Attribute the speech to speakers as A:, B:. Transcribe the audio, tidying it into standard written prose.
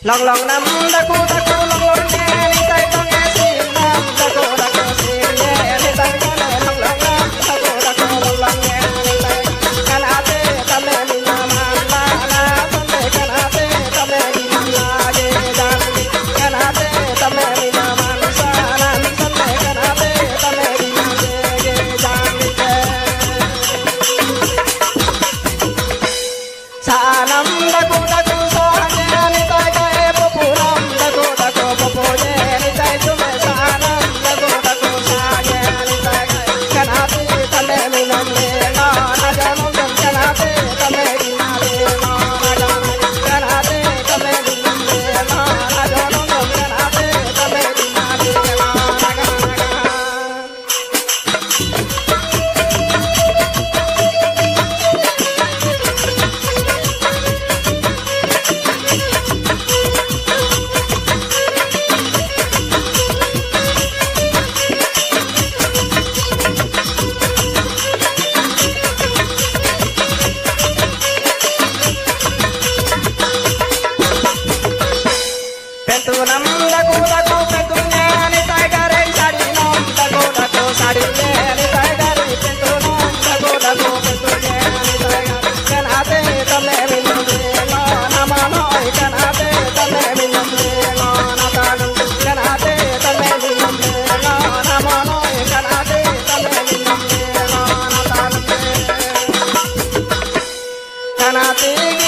A: Long long nam daku daku long long nghe ni tay con nghe xin nam daku daku xin nghe ni tay con nghe long long nam daku daku long long nghe ni tay kan ate tame ni nama la la tame kan ate tame ni nama ye dan kan ate tame ni nama sa na tame kan ate tame ni ye dan sa nam daku daku sa nghe ni tay Kanate